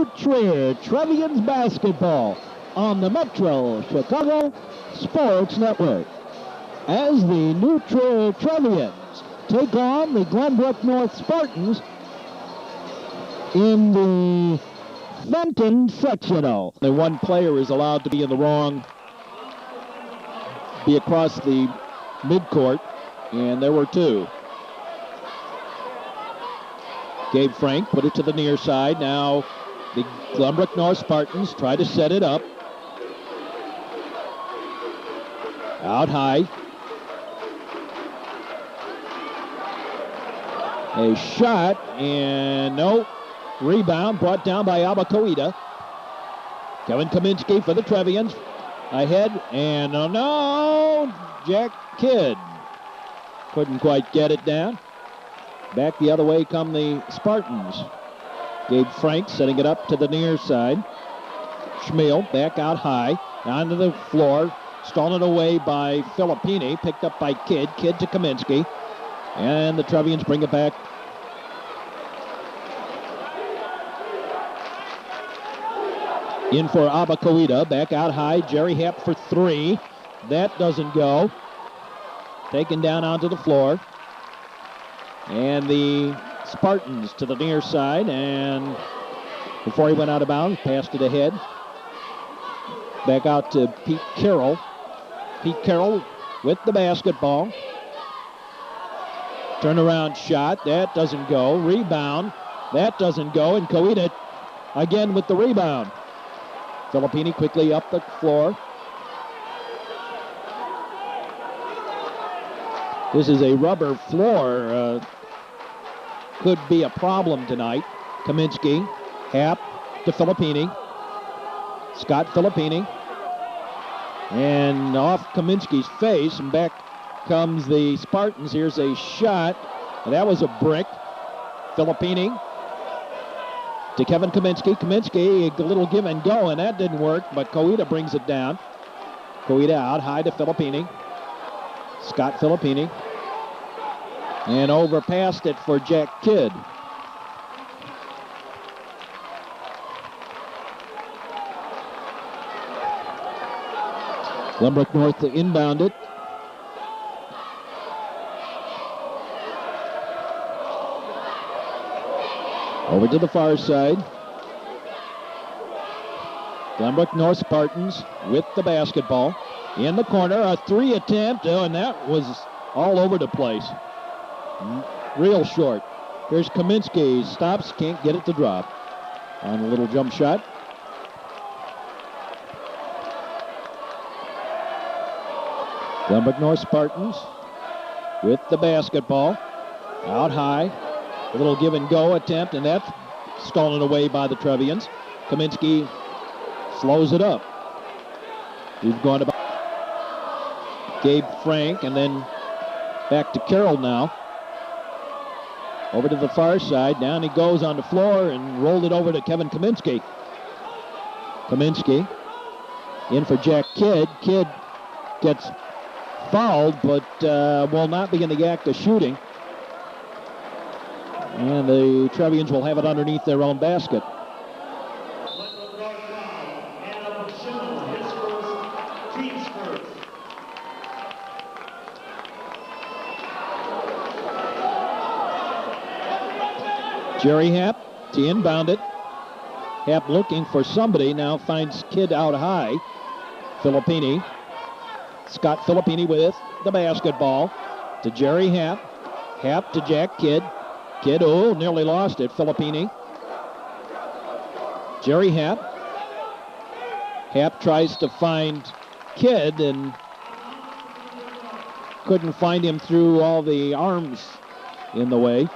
New Trier Trevians basketball on the Metro Chicago Sports Network. As the New Trier Trevians take on the Glenbrook North Spartans in the Fenton sectional. The one player is allowed to be in the wrong, be across the midcourt, and there were two. Gabe Frank put it to the near side. Now the Glenbrook North Spartans try to set it up. Out high. A shot, and no. Rebound brought down by Abacoita. Kevin Kaminsky for the Trevians. Ahead, and no, Jack Kidd couldn't quite get it down. Back the other way come the Spartans. Gabe Frank setting it up to the near side. Schmiel back out high, onto the floor, stolen away by Filippini, picked up by Kidd. Kidd to Kaminsky, and the Trevians bring it back. In for Abacoita, back out high. Jerry Happ for three. That doesn't go. Taken down onto the floor. And the Spartans to the near side. And before he went out of bounds, passed it ahead. Back out to Pete Carroll. Pete Carroll with the basketball. Turnaround shot. That doesn't go. Rebound. That doesn't go. And Coita again with the rebound. Filippini quickly up the floor. This is a rubber floor. Could be a problem tonight. Kaminsky, Happ to Filippini. Scott Filippini. And off Kaminsky's face, and back comes the Spartans. Here's a shot. That was a brick. Filippini to Kevin Kaminsky. Kaminsky, a little give and go, and that didn't work, but Coita brings it down. Coita out high to Filippini. Scott Filippini. And over past it for Jack Kidd. Glenbrook North to inbound it. Over to the far side. Glenbrook North Spartans with the basketball. In the corner, a three attempt, and that was all over the place. Real short. Here's Kaminsky, stops, can't get it to drop. On a little jump shot. Glenbrook North Spartans with the basketball. Out high. A little give and go attempt, and that's stolen away by the Trevians. Kaminsky slows it up. We've gone to Gabe Frank, and then back to Carroll now. Over to the far side. Down he goes on the floor and rolled it over to Kevin Kaminsky. Kaminsky in for Jack Kidd. Kidd gets fouled, but will not be in the act of shooting. And the Trevians will have it underneath their own basket. Jerry Happ to inbound it. Happ looking for somebody, now finds Kidd out high. Filippini. Scott Filippini with the basketball to Jerry Happ. Happ to Jack Kidd. Kidd, nearly lost it. Filippini. Jerry Happ. Happ tries to find Kidd and couldn't find him through all the arms in the way.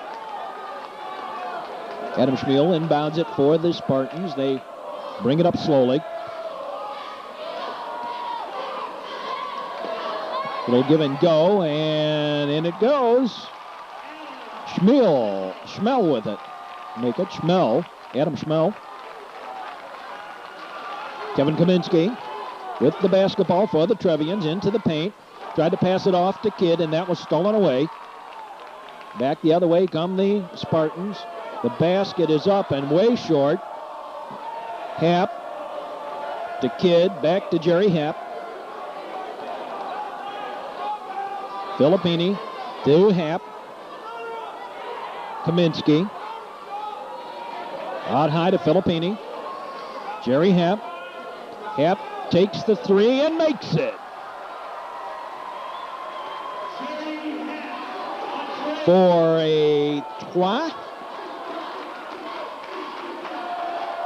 Adam Schmiel inbounds it for the Spartans. They bring it up slowly. Little give and go, and in it goes. Schmel with it. Make it Schmel. Adam Schmel. Kevin Kaminsky with the basketball for the Trevians into the paint. Tried to pass it off to Kidd, and that was stolen away. Back the other way come the Spartans. The basket is up and way short. Happ to Kidd, back to Jerry Happ. Filippini to Happ. Kaminsky. Out high to Filippini. Jerry Happ. Happ takes the three and makes it. For a trois.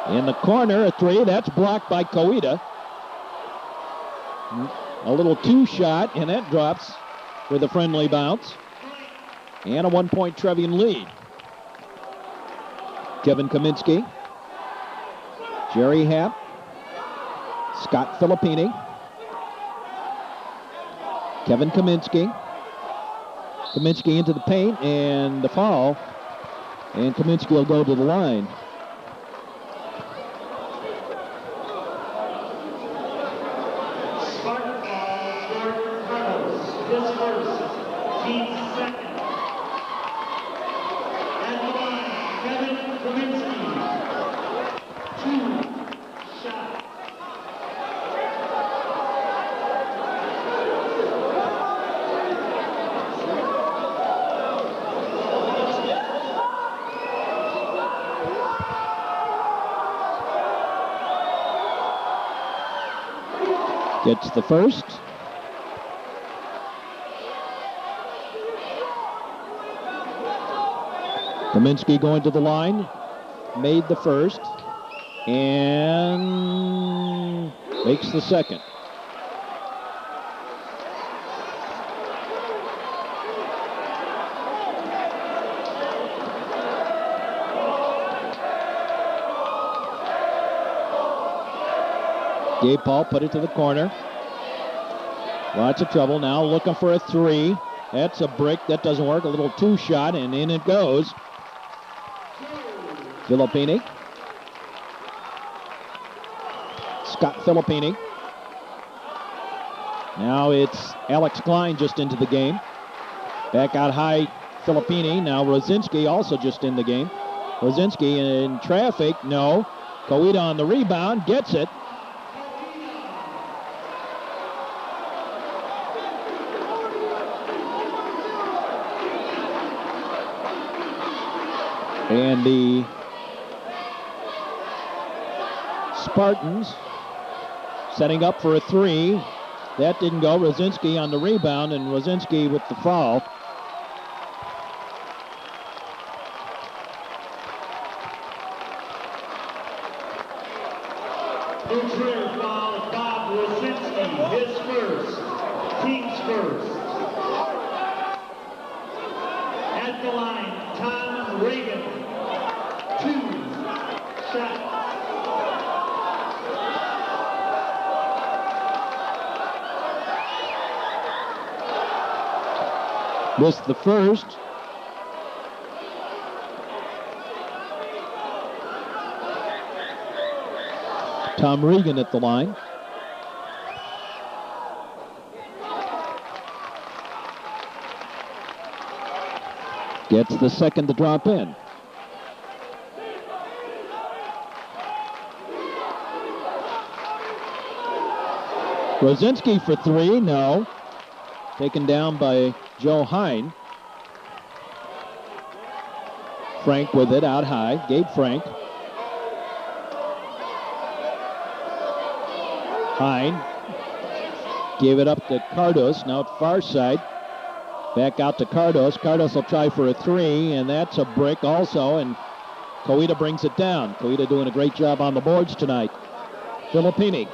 In the corner, a three. That's blocked by Koida. A little two-shot, and that drops with a friendly bounce. And a 1-point Trevian lead. Kevin Kaminsky. Jerry Happ. Scott Filippini. Kevin Kaminsky. Kaminsky into the paint, and the foul. And Kaminsky will go to the line. Gets the first. Kaminsky going to the line. Made the first. And makes the second. Gabe Paul put it to the corner. Lots of trouble now, looking for a three. That's a brick. That doesn't work. A little two-shot, and in it goes. Filippini. Scott Filippini. Now it's Alex Klein just into the game. Back out high, Filippini. Now Rosinski also just in the game. Rosinski in traffic. No. Koida on the rebound. Gets it. And the Spartans setting up for a three. That didn't go. Rosinski on the rebound, and Rosinski with the foul. Career foul, Bob Rosinski, his first, team's first. At the line, Tom Reagan, two-shot. Missed the first. Tom Regan at the line. Gets the second to drop in. Rosinski for three, no. Taken down by Joe Hine. Frank with it out high. Gabe Frank. Hine gave it up to Cardos. Now at far side. Back out to Cardos. Cardos will try for a three, and that's a brick also, and Koida brings it down. Koida doing a great job on the boards tonight. Filippini.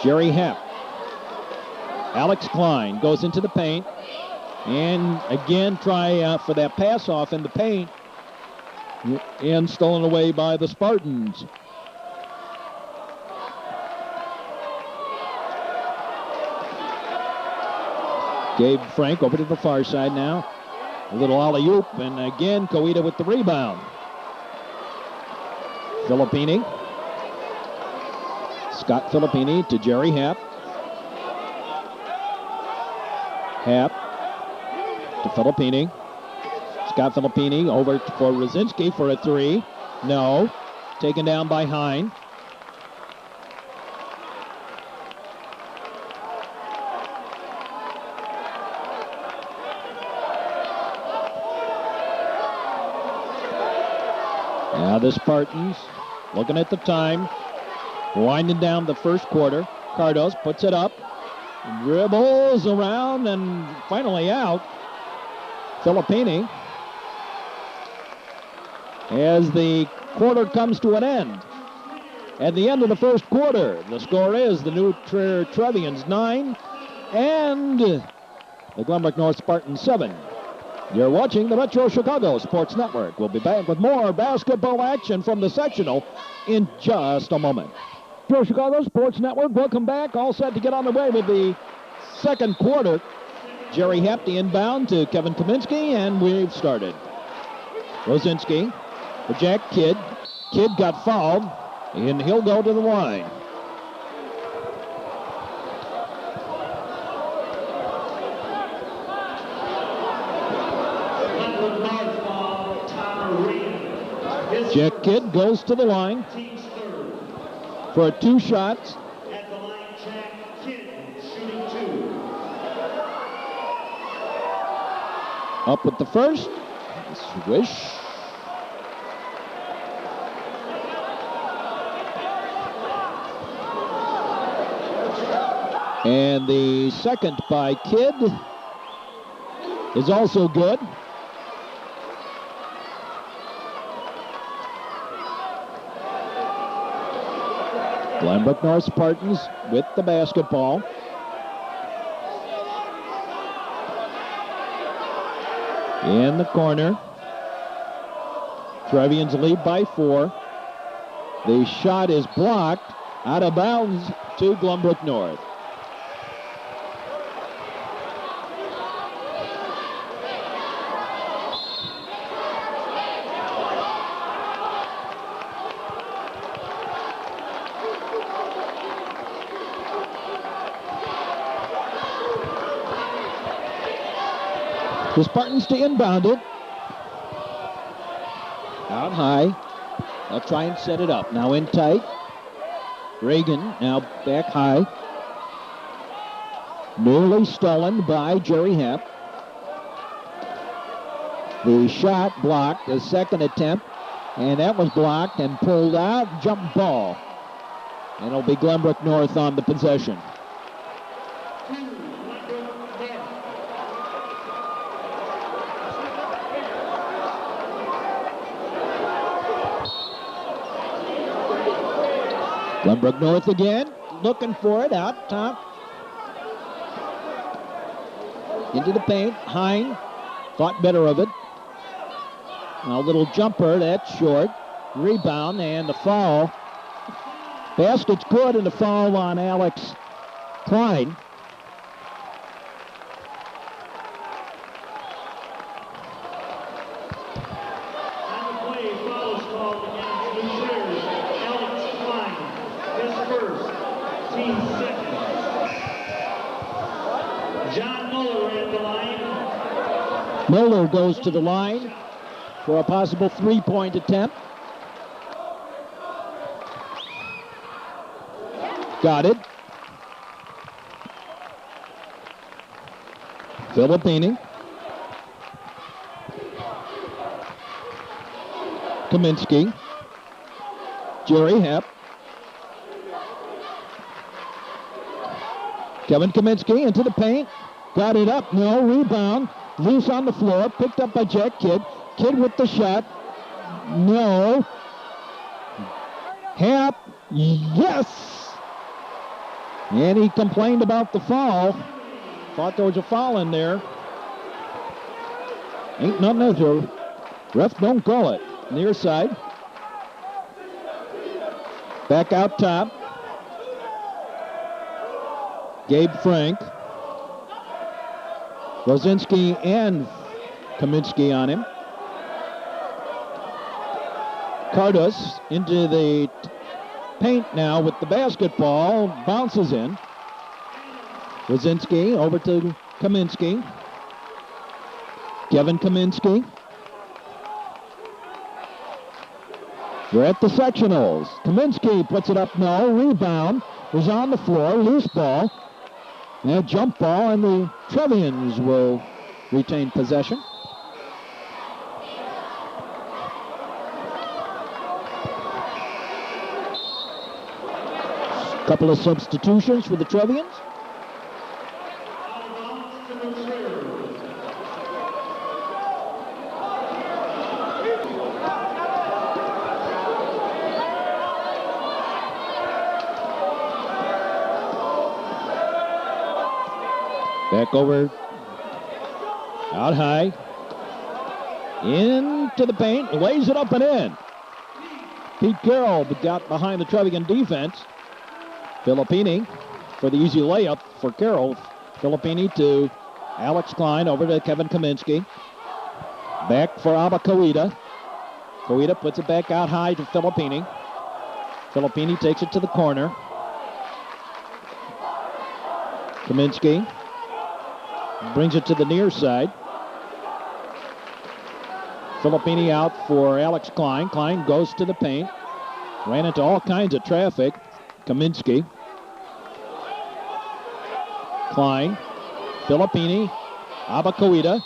Jerry Happ. Alex Klein goes into the paint, and again try for that pass off in the paint, and stolen away by the Spartans. Gabe Frank over to the far side now. A little alley-oop, and again Koida with the rebound. Filippini. Scott Filippini to Jerry Happ. Happ to Filippini. Scott Filippini over for Rosinski for a three. No. Taken down by Hine. Now the Spartans looking at the time, winding down the first quarter. Cardos puts it up, dribbles around, and finally out. Filippini. As the quarter comes to an end. At the end of the first quarter, the score is the New Trevians 9 and the Glenbrook North Spartans 7. You're watching the Metro Chicago Sports Network. We'll be back with more basketball action from the sectional in just a moment. Metro Chicago Sports Network, welcome back. All set to get on the way with the second quarter. Jerry Hepty inbound to Kevin Kaminsky, and we've started. Rosinski for Jack Kidd. Kidd got fouled, and he'll go to the line. Jack Kidd goes to the line for 2 shots. At the line, Jack Kidd, shooting 2. Up with the first. Swish. And the second by Kidd is also good. Glenbrook North Spartans with the basketball. In the corner. Trevians lead by 4. The shot is blocked out of bounds to Glenbrook North. The Spartans to inbound it. Out high. They'll try and set it up. Now in tight. Reagan now back high. Nearly stolen by Jerry Hepp. The shot blocked, the second attempt, and that was blocked and pulled out. Jump ball. And it'll be Glenbrook North on the possession. Glenbrook North again, looking for it out top. Into the paint, Hine thought better of it. Now a little jumper, that's short. Rebound and the foul. Basket's good and the foul on Alex Klein. Miller goes to the line for a possible 3-point attempt. Got it. Filippini. Kaminsky. Jerry Hepp. Kevin Kaminsky into the paint. Got it up. No rebound. Loose on the floor. Picked up by Jack Kidd. Kidd with the shot. No. Hepp. Yes. And he complained about the foul. Thought there was a foul in there. Ain't nothing to. Ref don't call it. Near side. Back out top. Gabe Frank. Rosinski and Kaminsky on him. Cardos into the paint now with the basketball. Bounces in. Rosinski over to Kaminsky. Kevin Kaminsky. We're at the sectionals. Kaminsky puts it up, no. Rebound is on the floor. Loose ball. And jump ball, and the Trevians will retain possession. Couple of substitutions for the Trevians. Back over, out high, into the paint, lays it up and in. Pete Carroll got behind the Trevian defense. Filippini for the easy layup for Carroll. Filippini to Alex Klein, over to Kevin Kaminsky. Back for Abba Koida. Koida puts it back out high to Filippini. Filippini takes it to the corner. Kaminsky brings it to the near side. Filippini out for Alex Klein. Klein goes to the paint. Ran into all kinds of traffic. Kaminsky. Klein. Filippini. Abba Koida.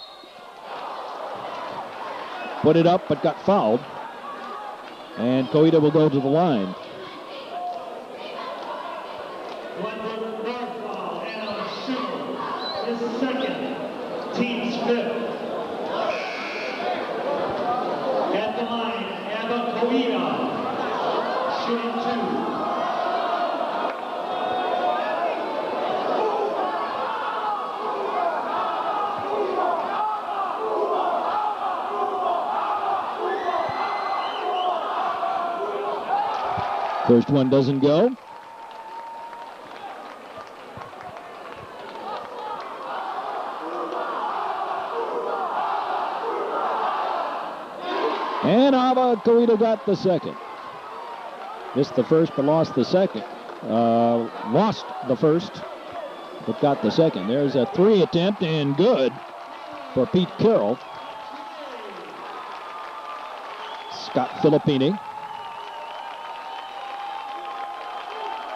Put it up but got fouled. And Koida will go to the line. His second, team's fifth. At the line, Abba Koida, shooting two. First one doesn't go. And Abba Koida got the second. Missed the first but lost the second. Lost the first but got the second. There's a three attempt and good for Pete Carroll. Scott Filippini.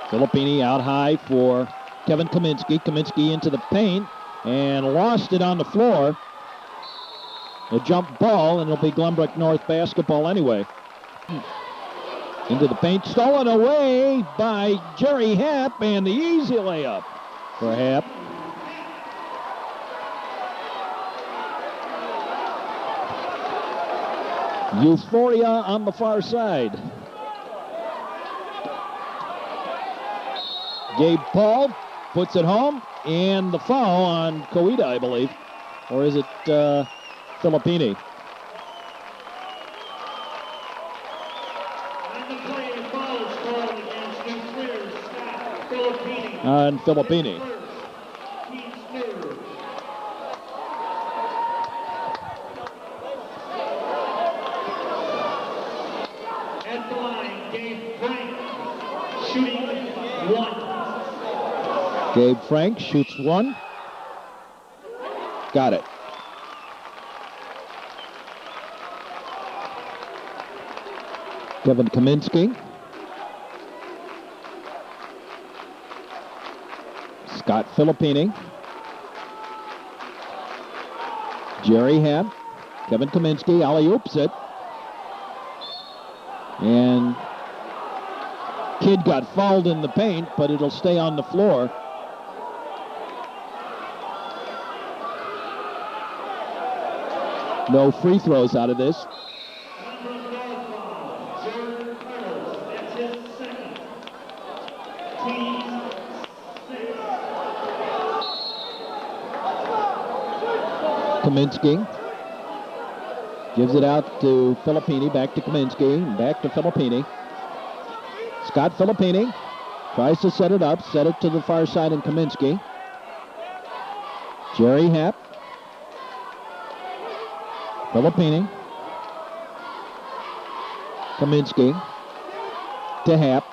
Filippini out high for Kevin Kaminsky. Kaminsky into the paint and lost it on the floor. A jump ball, and it'll be Glenbrook North basketball anyway. Into the paint, stolen away by Jerry Happ, and the easy layup for Happ. Euphoria on the far side. Gabe Paul puts it home, and the foul on Koida, I believe. Or is it Filippini? On Filippini. At the line, Gabe Frank, shooting one. Gabe Frank shoots one. Got it. Kevin Kaminsky. Scott Filippini. Jerry Happ. Kevin Kaminsky alley-oops it. And kid got fouled in the paint, but it'll stay on the floor. No free throws out of this. Kaminsky gives it out to Filippini, back to Kaminsky, back to Filippini. Scott Filippini tries to set it up, set it to the far side in Kaminsky. Jerry Happ. Filippini. Kaminsky to Happ.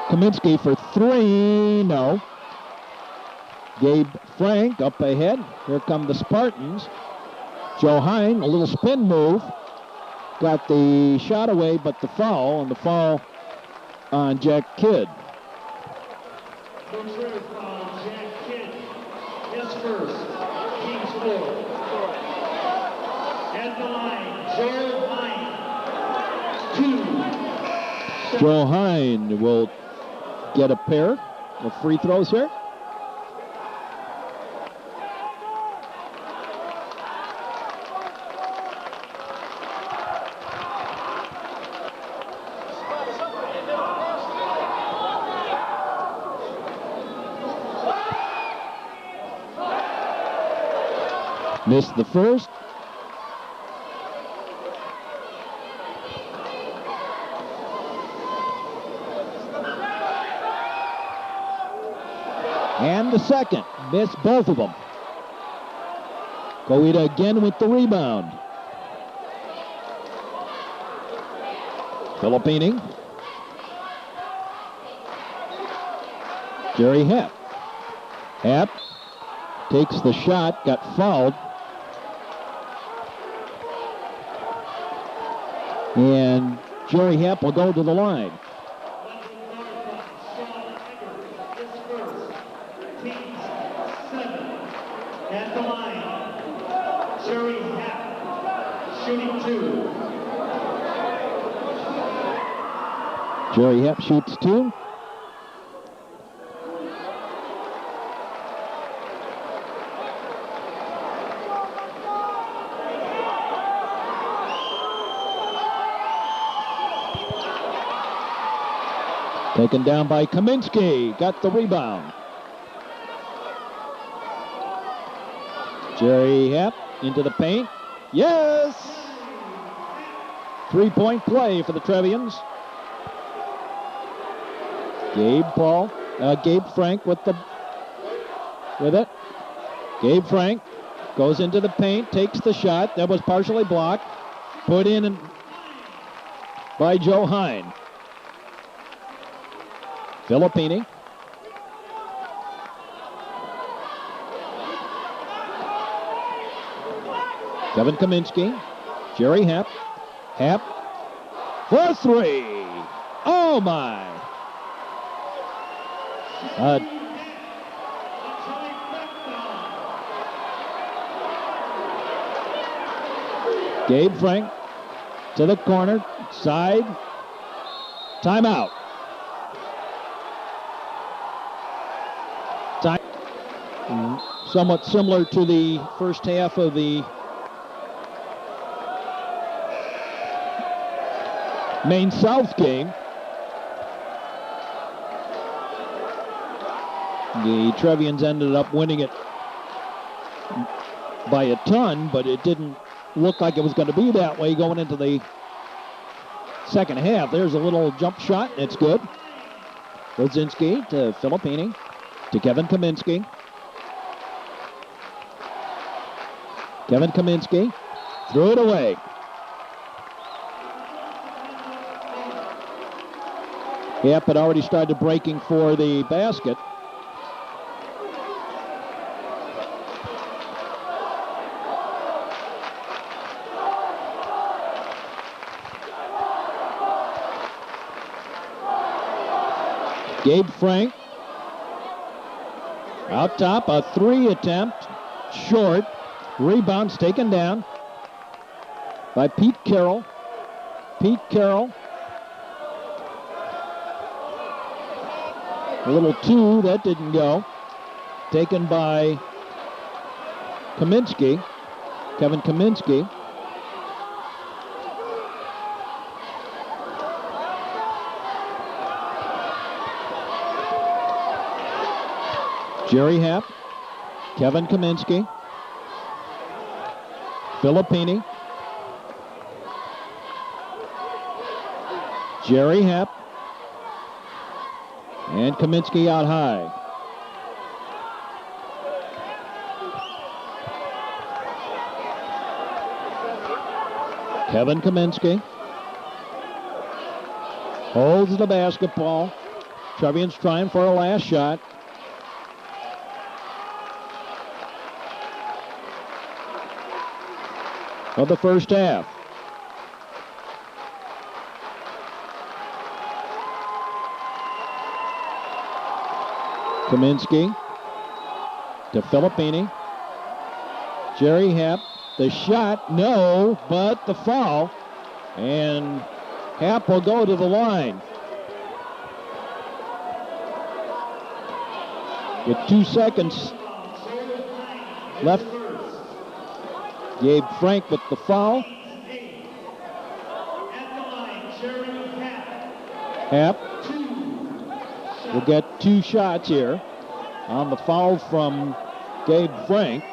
Kaminsky for three, no. Gabe Frank up ahead. Here come the Spartans. Joe Hine, a little spin move. Got the shot away, but the foul, and the foul on Jack Kidd. Contrary foul, Jack Kidd. His first. Kings 4. At the line, Joe Hine. 2. Joe Hine will get a pair of free throws here. Missed the first. And the second. Missed both of them. Koita again with the rebound. Filippini. Jerry Hepp. Hepp takes the shot, got fouled. And Jerry Hepp will go to the line. At the line, Jerry Hepp, shooting 2. Jerry Hepp shoots 2. Taken down by Kaminsky. Got the rebound. Jerry Hepp into the paint. Yes! 3-point play for the Trevians. Gabe Frank with it. Gabe Frank goes into the paint, takes the shot. That was partially blocked. Put in by Joe Hine. Filippini. Kevin Kaminsky. Jerry Hepp. Hepp for 3. Oh my. Gabe Frank to the corner. Side. Timeout. Somewhat similar to the first half of the Maine South game. The Trevians ended up winning it by a ton, but it didn't look like it was going to be that way going into the second half. There's a little jump shot. It's good. Rodzinski to Filippini to Kevin Kaminsky. Kevin Kaminsky threw it away. Hepp had already started breaking for the basket. Gabe Frank out top, a 3 attempt, short. Rebounds taken down by Pete Carroll. Pete Carroll. A little 2, that didn't go. Taken by Kaminsky, Kevin Kaminsky. Jerry Hepp, Kevin Kaminsky. Filippini. Jerry Hepp. And Kaminsky out high. Kevin Kaminsky holds the basketball. Trevians trying for a last shot. of the first half. Kaminsky to Filippini. Jerry Happ, the shot, no, but the foul. And Happ will go to the line. With 2 seconds left, Gabe Frank with the foul. Happ will get 2 shots here on the foul from Gabe Frank.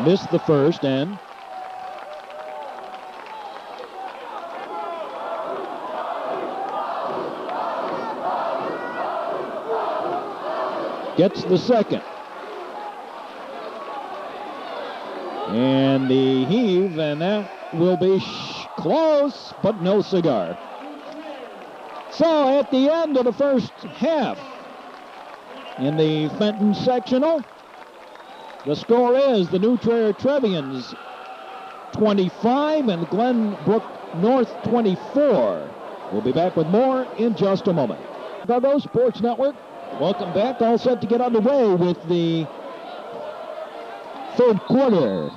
Missed the first and gets the second. And the heave, and that will be close, but no cigar. So at the end of the first half, in the Fenton sectional, the score is the New Trier Trevians 25 and Glenbrook North 24. We'll be back with more in just a moment. Chicago Sports Network, welcome back. All set to get underway with the third quarter.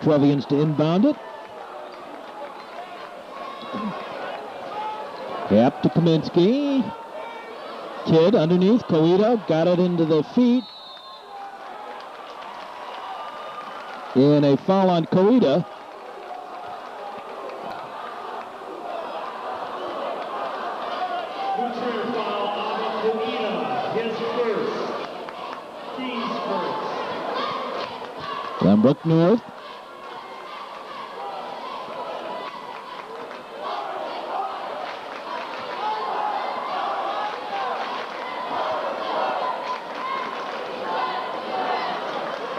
Trevians to inbound it. Happ to Kaminsky. Kidd underneath. Coita got it into the feet. And a foul on Coita. Glenbrook North.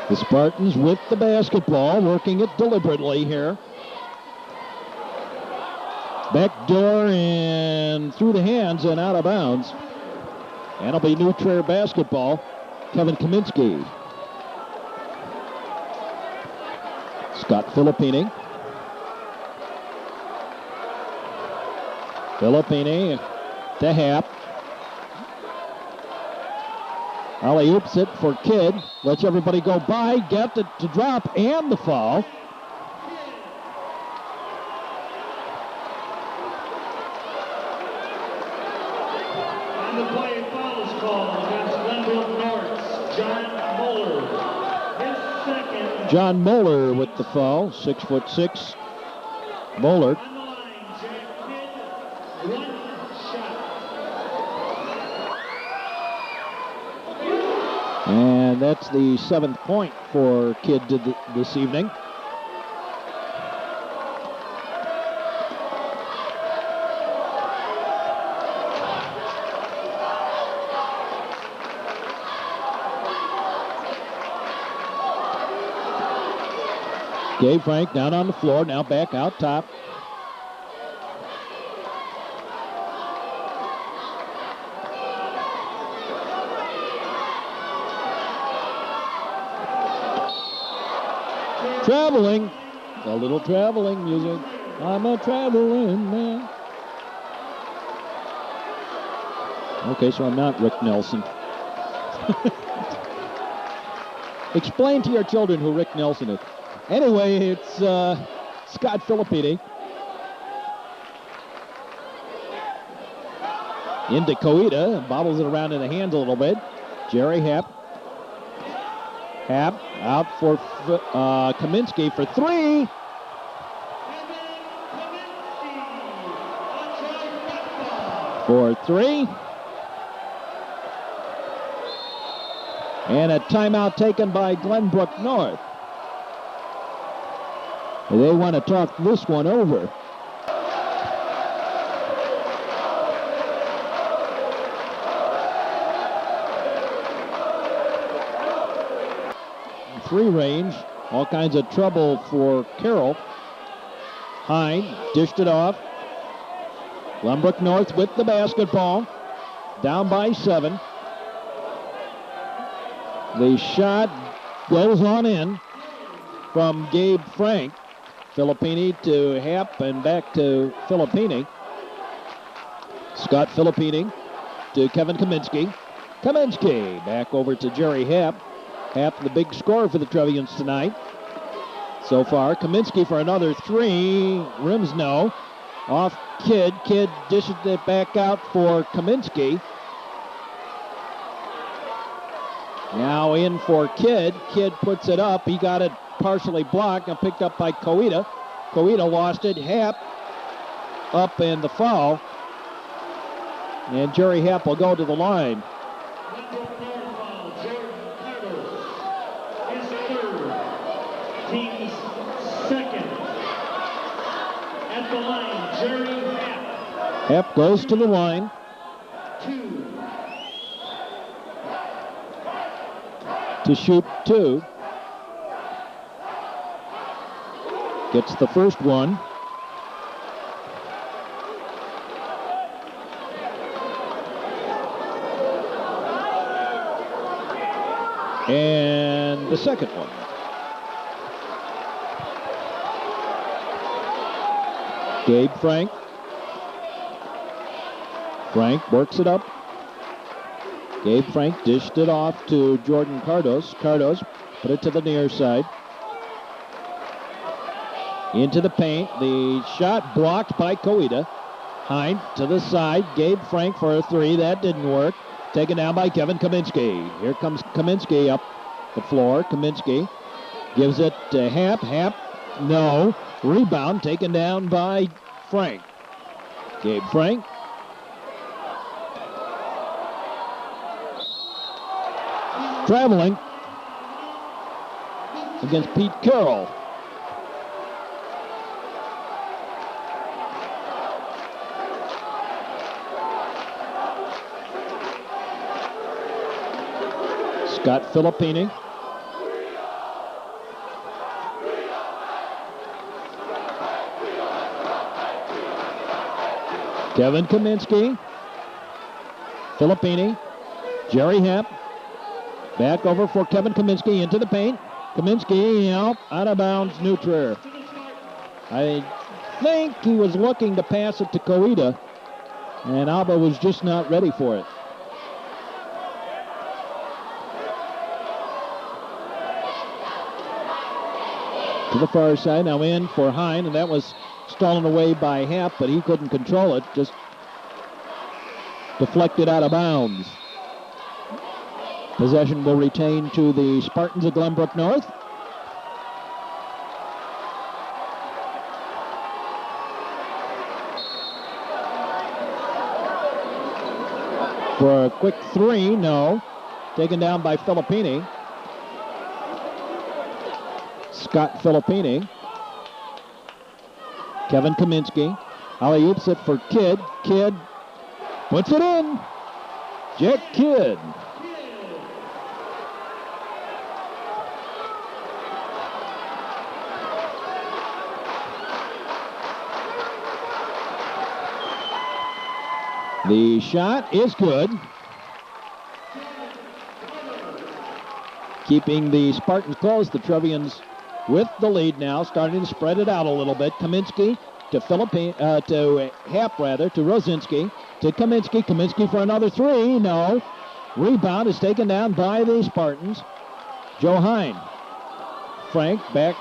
The Spartans with the basketball, working it deliberately here. Back door and through the hands and out of bounds. And it'll be New Trier basketball. Kevin Kaminsky. Scott Filippini. Filippini to Happ. Alley-oops it for Kidd. Lets everybody go by. Gets it to drop and the foul. And the play foul is called against Glenbrook North's John Moeller. His second. John Moeller with the foul. 6'6". Moeller. On the line, Jack Kidd, 1 shot. And that's the 7th point for Kidd this evening. Gabe Frank down on the floor, now back out top. Traveling, a little traveling music. I'm a traveling man. Okay, so I'm not Rick Nelson. Explain to your children who Rick Nelson is. Anyway, it's Scott Filippini. Into Coita, bobbles it around in the hands a little bit. Jerry Happ. Happ out for Kaminsky for 3. For 3. And a timeout taken by Glenbrook North. They want to talk this one over. Three range, all kinds of trouble for Carroll. Hine dished it off. Glenbrook North with the basketball, down by 7. The shot goes on in. from Gabe Frank. Filippini to Happ and back to Filippini. Scott Filippini to Kevin Kaminsky. Kaminsky back over to Jerry Happ. Happ the big scorer for the Trevians tonight. So far, Kaminsky for another three. Rims no. Off Kidd. Kidd dishes it back out for Kaminsky. Now in for Kidd. Kidd puts it up. He got it partially blocked and picked up by Koida. Koida lost it. Happ up in the foul. And Jerry Happ will go to the line. Team's second. At the line, Jerry Happ. Happ goes to the line. 2. To shoot 2. Gets the first one. And the second one. Gabe Frank. Frank works it up. Gabe Frank dished it off to Jordan Cardos. Cardos put it to the near side. Into the paint. The shot blocked by Koida. Hind to the side. Gabe Frank for a three. That didn't work. Taken down by Kevin Kaminsky. Here comes Kaminsky up the floor. Kaminsky gives it to Happ. Happ, no. Rebound taken down by Frank. Gabe Frank. Traveling against Pete Carroll. Scott Filippini. Kevin Kaminsky. Filippini. Jerry Happ. Back over for Kevin Kaminsky into the paint. Kaminsky out of bounds, neutral. I think he was looking to pass it to Koida, and Alba was just not ready for it. To the far side, now in for Hine, and that was stolen away by Happ, but he couldn't control it, just deflected out of bounds. Possession will retain to the Spartans of Glenbrook North. For a quick three, no. Taken down by Filippini. Scott Filippini. Kevin Kaminsky. Alley-oops it for Kidd. Kidd puts it in. Jack Kidd. The shot is good. Keeping the Spartans close, the Trevians with the lead now, starting to spread it out a little bit. Kaminsky to to Happ rather, to Rosinski, to Kaminsky. Kaminsky for another three, no. Rebound is taken down by the Spartans. Joe Hine. Frank back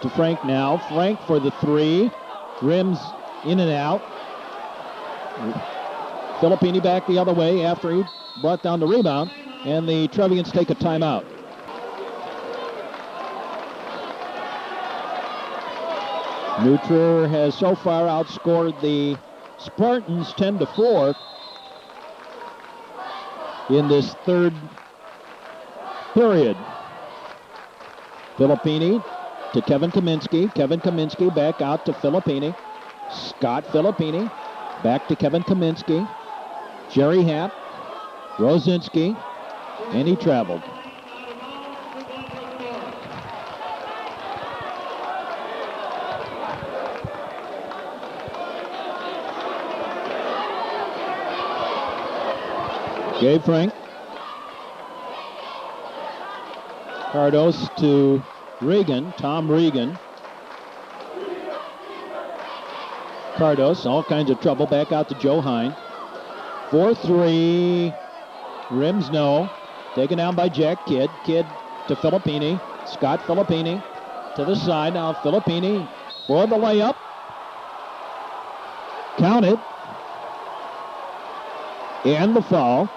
to Frank now. Frank for the three. Rims in and out. Filippini back the other way after he brought down the rebound, and the Trevians take a timeout. Neutral has so far outscored the Spartans 10-4 in this third period. Filippini to Kevin Kaminsky. Kevin Kaminsky back out to Filippini. Scott Filippini back to Kevin Kaminsky. Jerry Happ, Rosinski, and he traveled. Gabe Frank. Cardos to Tom Regan. Cardos, all kinds of trouble. Back out to Joe Hine. 4-3. Rims no. Taken down by Jack Kidd. Kidd to Filippini. Scott Filippini to the side. Now Filippini for the layup. Counted. And the foul.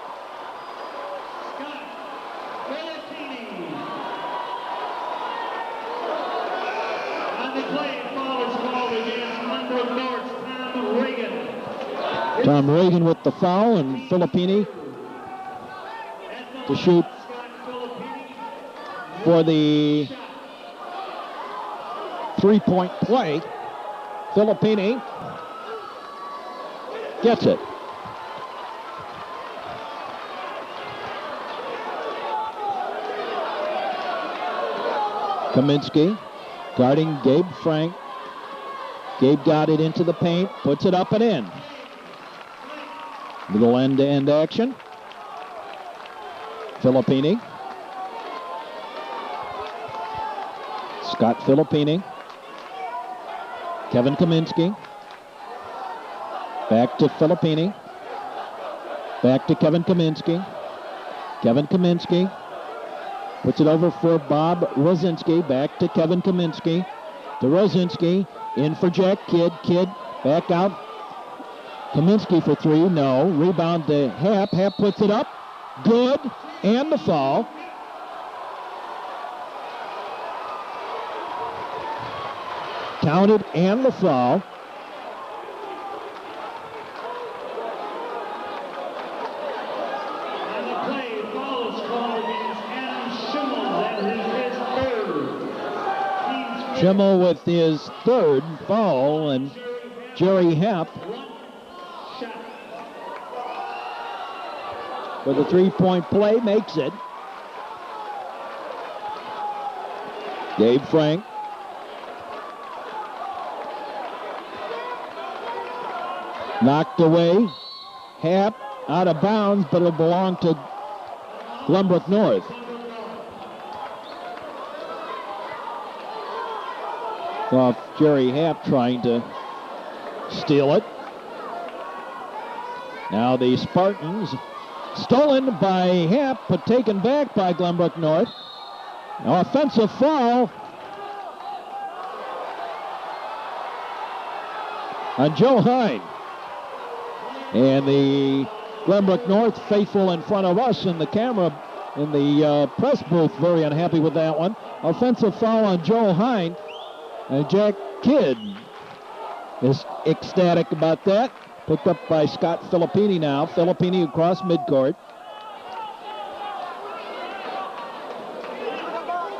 Tom Regan with the foul, and Filippini to shoot for the three-point play. Filippini gets it. Kaminsky guarding Gabe Frank. Gabe got it into the paint, puts it up and in. Little end-to-end action. Filippini. Scott Filippini. Kevin Kaminsky. Back to Filippini. Back to Kevin Kaminsky. Kevin Kaminsky puts it over for Bob Rosinski. Back to Kevin Kaminsky. To Rosinski. In for Jack Kidd. Kidd back out. Kaminsky for three. No. Rebound to Happ. Happ puts it up. Good. And the foul. Counted and the foul. And the play, foul is called against Adam Schimmel. That is his third. Schimmel with his third foul, and Jerry Happ for the three-point play makes it. Gabe Frank. Knocked away. Happ out of bounds, but it'll belong to Glenbrook North. Off Jerry Happ trying to steal it. Now the Spartans, stolen by Happ, but taken back by Glenbrook North. Offensive foul on Joe Hine. And the Glenbrook North faithful in front of us in the camera, in the press booth, very unhappy with that one. Offensive foul on Joe Hine. And Jack Kidd is ecstatic about that. Picked up by Scott Filippini now. Filippini across midcourt.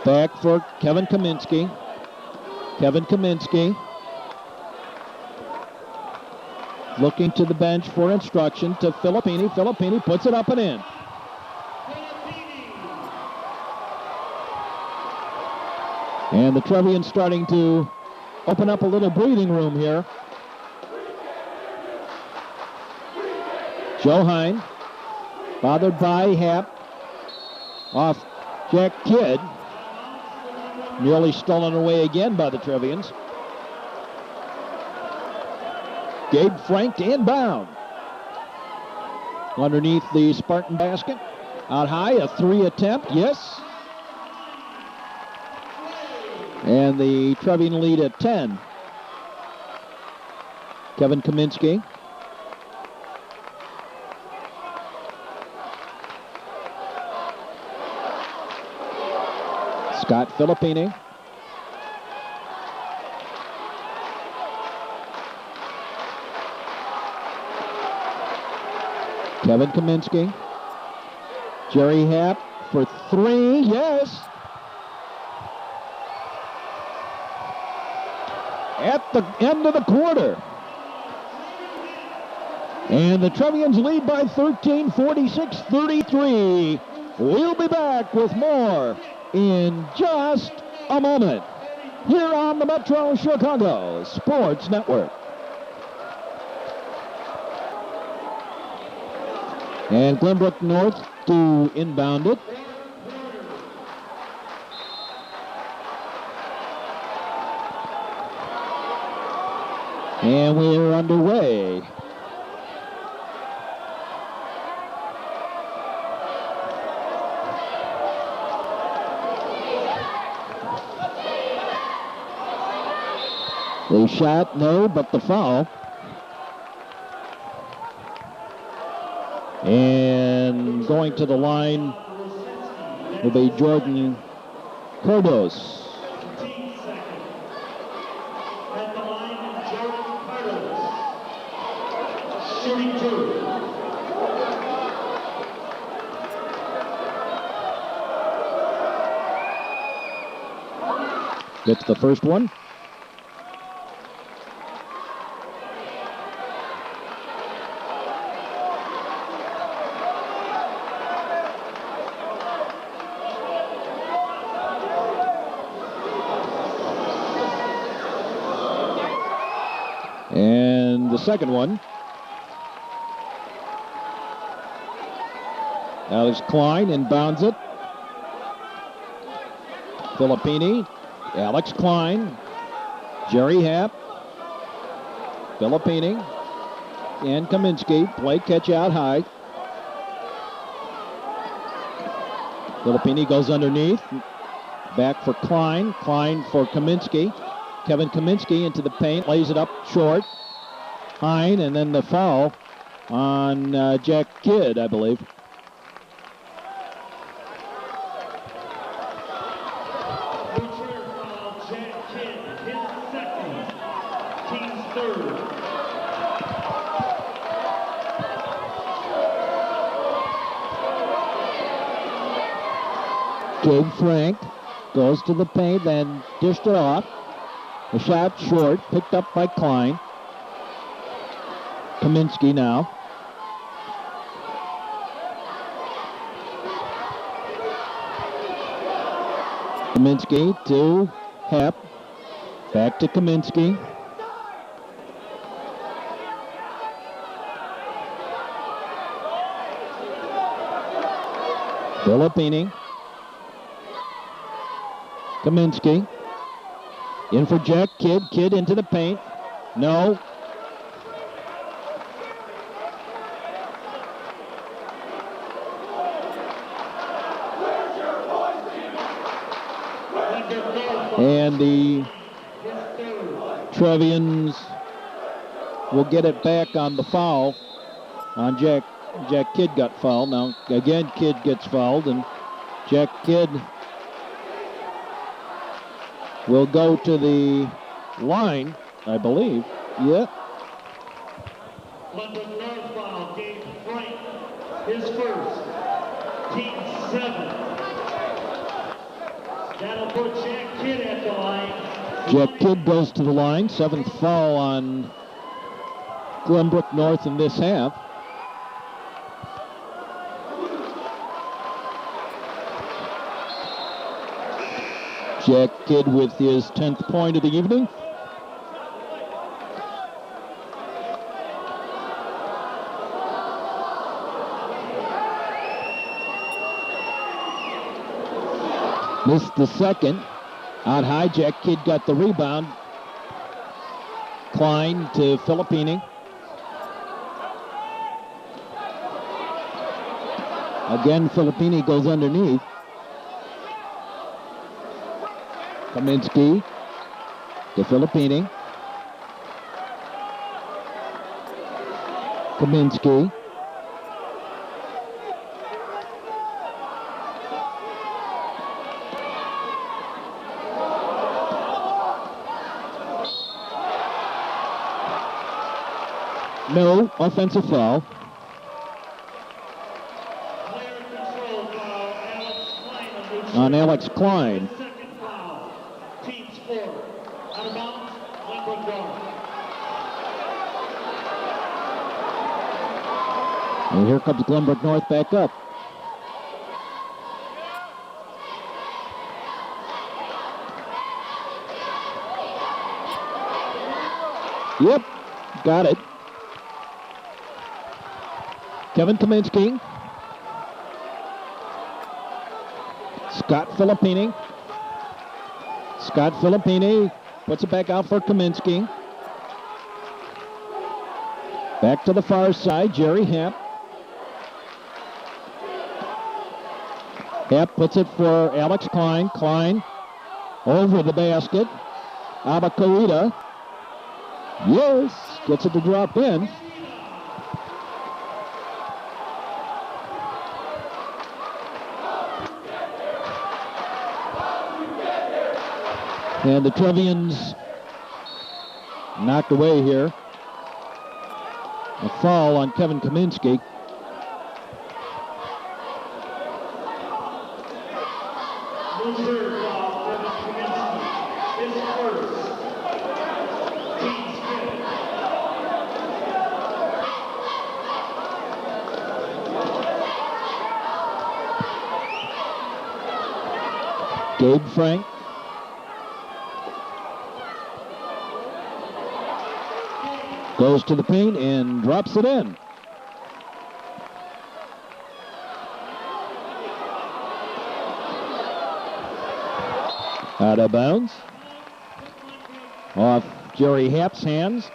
Back for Kevin Kaminsky. Kevin Kaminsky looking to the bench for instruction to Filippini. Filippini puts it up and in. And the Trevians starting to open up a little breathing room here. Joe Hine, bothered by Happ, off Jack Kidd. Nearly stolen away again by the Trevians. Gabe Frank inbound. Underneath the Spartan basket. Out high, a three attempt, yes. And the Trevian lead at 10. Kevin Kaminsky. Scott Filippini. Kevin Kaminsky. Jerry Happ for three, yes. At the end of the quarter. And the Trevians lead by 13, 46-33. We'll be back with more in just a moment here on the Metro Chicago Sports Network. And Glenbrook North to inbound it. And we're underway. The shot, no, but the foul. And going to the line will be Jordan Cordos. At the line, Jordan Carlos, shooting 2. Gets the first one. And the second one. Alex Klein inbounds it. Filippini. Alex Klein. Jerry Happ. Filippini. And Kaminsky. Play catch out high. Filippini goes underneath. Back for Klein. Klein for Kaminsky. Kevin Kaminsky into the paint, lays it up short. Hine, and then the foul on Jack Kidd, I believe. Return foul, Jack Kidd, his second, team's third. Gabe Frank goes to the paint, then dished it off. The shot short, picked up by Klein. Kaminsky now. Kaminsky to Hepp. Back to Kaminsky. Filippini. Kaminsky. In for Jack Kidd. Kidd into the paint. No. And the Trevians will get it back on the foul on Jack. Jack Kidd got fouled. Now, again, Kidd gets fouled, and Jack Kidd will go to the line, I believe. Yeah. Glenbrook North foul, Gabe Frank, his first, team 7. That'll put Jack Kidd at the line. Jack Kidd goes to the line. 7th foul on Glenbrook North in this half. Jack Kidd with his 10th point of the evening. Missed the second. Out high, Jack Kidd got the rebound. Klein to Filippini. Again, Filippini goes underneath. Kaminsky to Filippini. Kaminsky. No offensive foul. Player control foul, Alex Klein On Alex Klein. Second foul, team's 4. Out of bounds, Glenbrook North. And here comes Glenbrook North back up. Yep, got it. Kevin Kaminsky. Scott Filippini. Scott Filippini puts it back out for Kaminsky. Back to the far side, Jerry Happ. Happ puts it for Alex Klein. Klein over the basket. Abacoita. Yes, gets it to drop in. And the Trevians knocked away here. A foul on Kevin Kaminsky. Gabe Frank. Goes to the paint and drops it in. Out of bounds. Off Jerry Happ's hands.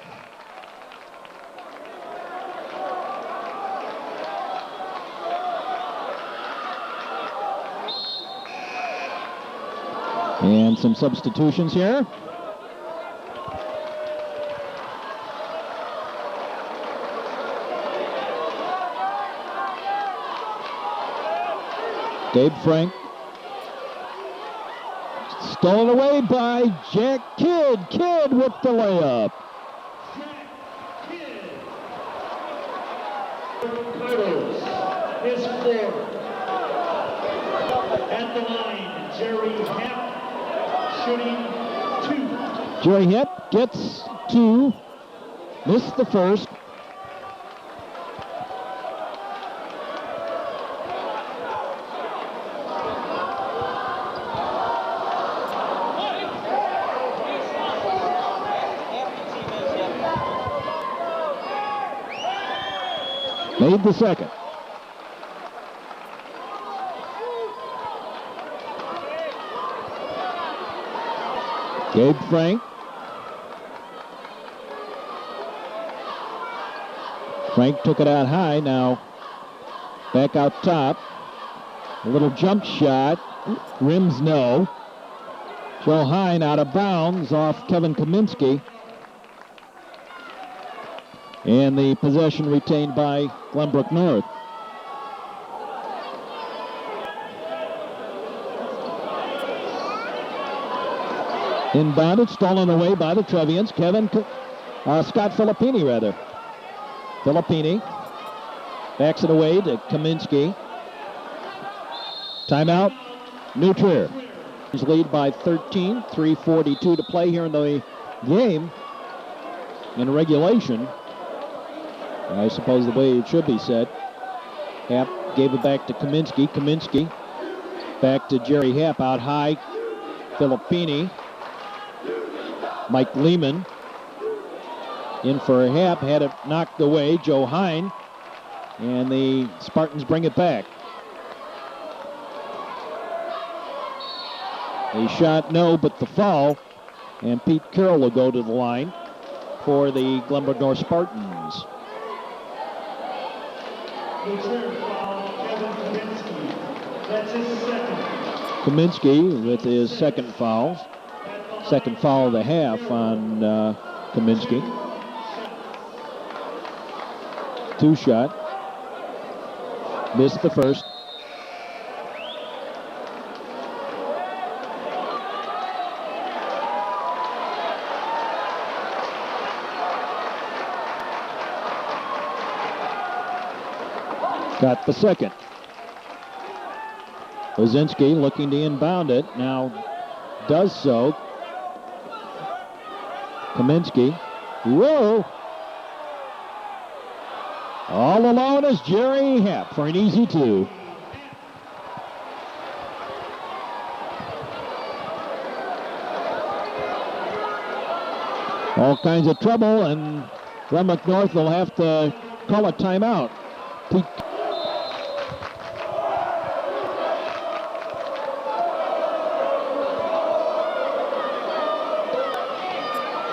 And some substitutions here. Gabe Frank. Stolen away by Jack Kidd. Kidd with the layup. Carlos, his fourth. At the line, Jerry Happ, shooting 2. Jerry Happ gets 2. Missed the first. Made the second. Gabe Frank. Frank took it out high. Now back out top. A little jump shot. Rims no. Joe Hine out of bounds off Kevin Kaminsky. And the possession retained by Glenbrook North. Inbounded, stolen away by the Trevians. Scott Filippini, rather. Filippini backs it away to Kaminsky. Timeout, New Trier. Lead by 13, 3:42 to play here in the game. In regulation, I suppose the way it should be said. Happ gave it back to Kaminsky. Kaminsky back to Jerry Happ out high. Filippini. Mike Lehman in for Happ. Had it knocked away. Joe Hine. And the Spartans bring it back. A shot, no, but the foul. And Pete Carroll will go to the line for the Glenbrook North Spartans. That's his second. Kaminsky with his second foul. Second foul of the half on Kaminsky. 2 shot. Missed the first. Got the second. Ozinski looking to inbound it. Now does so. Kaminsky. Whoa! All alone is Jerry Happ for an easy 2. All kinds of trouble, and Glenbrook North will have to call a timeout.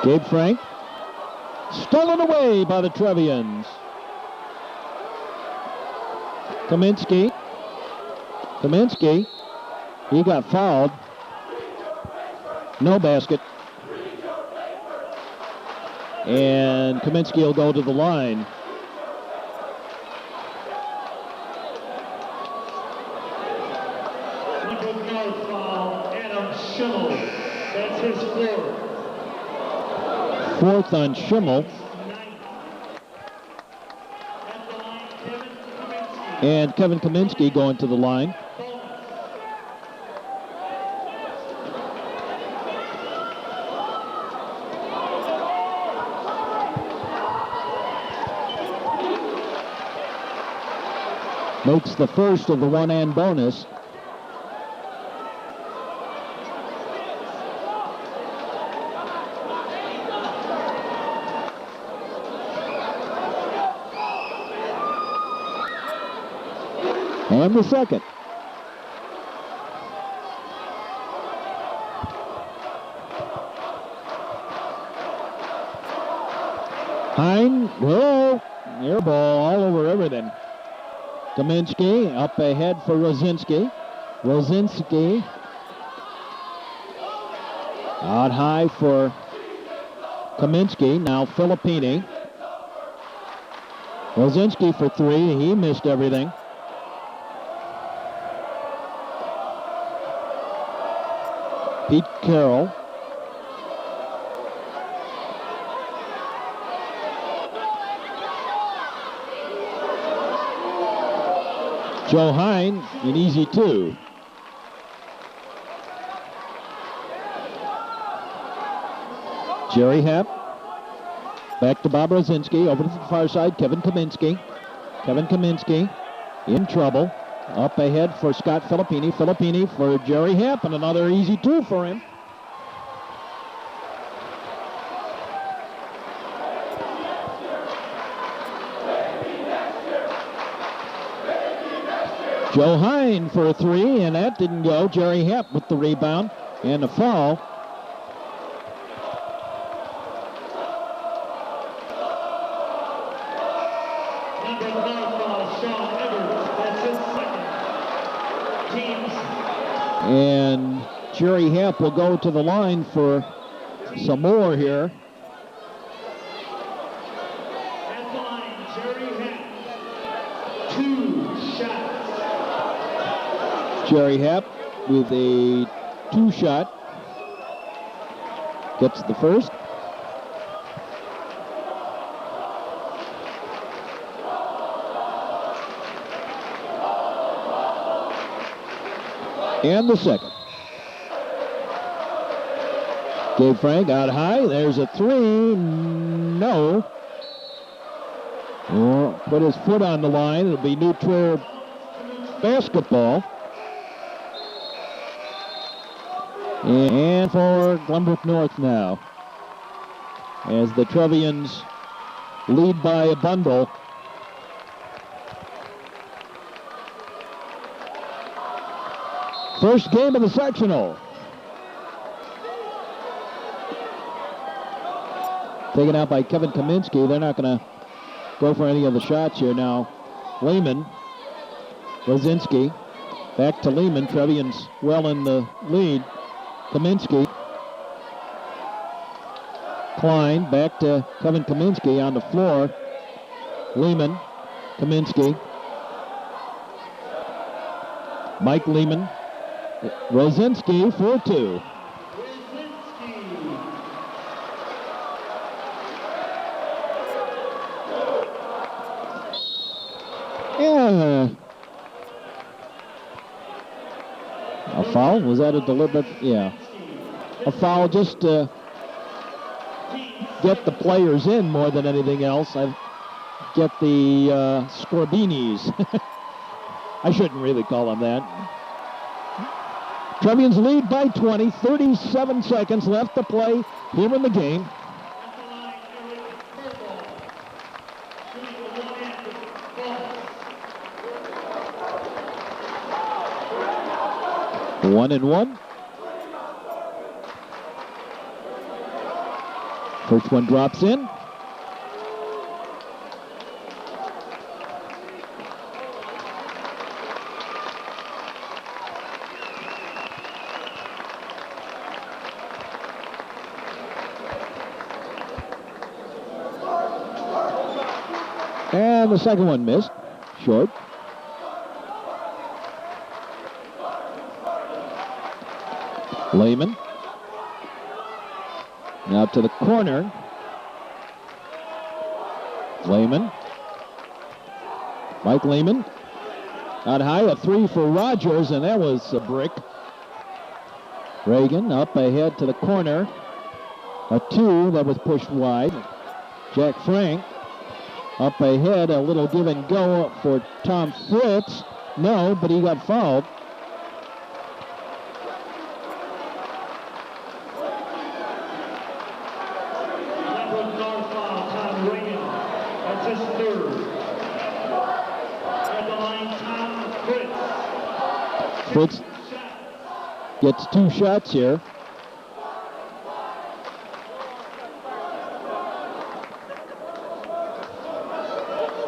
Gabe Frank Stolen away by the Trevians. Kaminsky. He got fouled. No basket. And Kaminsky will go to the line. Glenbrook North foul, Adam Schimmel. That's his fourth. Fourth on Schimmel. At the line, Kevin Kaminsky. And Kevin Kaminsky going to the line. Makes the first of the one-and bonus. And the second. Hine, whoa, air ball all over everything. Kaminsky up ahead for Rosinski. Out high for Kaminsky. Now Filippini. Rosinski for three. He missed everything. Pete Carroll. Joe Hine, an easy two. Jerry Happ. Back to Bob Rosinski. Over to the far side, Kevin Kaminsky. In trouble. Up ahead for Scott Filippini. Filippini for Jerry Happ, and another easy two for him. Joe Hine for a three, and that didn't go. Jerry Happ with the rebound and the foul. And Jerry Happ will go to the line for some more here. At the line, Jerry Happ. 2 shots. Jerry Happ with a 2-shot. Gets the first. And the second. Gabe Frank out high. There's a three. No. Oh, put his foot on the line. It'll be New Trier basketball. And for Glenbrook North now, as the Trevians lead by a bundle. First game of the sectional. Taken out by Kevin Kaminsky. They're not going to go for any of the shots here now. Lehman, Rosinski, back to Lehman. Trevians well in the lead. Kaminsky. Klein back to Kevin Kaminsky on the floor. Lehman, Kaminsky. Mike Lehman. Rosinski for two. Yeah. A foul? Was that a deliberate? Yeah. A foul just to get the players in more than anything else. I get the Scorbinis. I shouldn't really call them that. Trevians lead by 20, 37 seconds left to play here in the game. One and one. First one drops in. And the second one missed. Short. Lehman. Now to the corner. Lehman. Mike Lehman. Out high, a 3 for Rogers, and that was a brick. Reagan up ahead to the corner. A 2 that was pushed wide. Jack Frank up ahead, a little give and go for Tom Fritz. No, but he got fouled. Glenbrook North foul, Tom Reagan. That's his third. At the line, Tom Fritz. Fritz gets 2 shots here.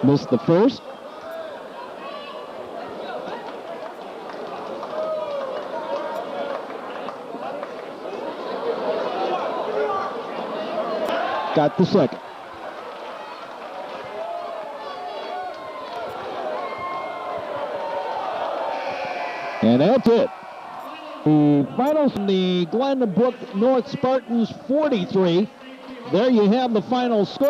Missed the first. Got the second. And that's it. The finals from the Glenbrook North Spartans 43. There you have the final score.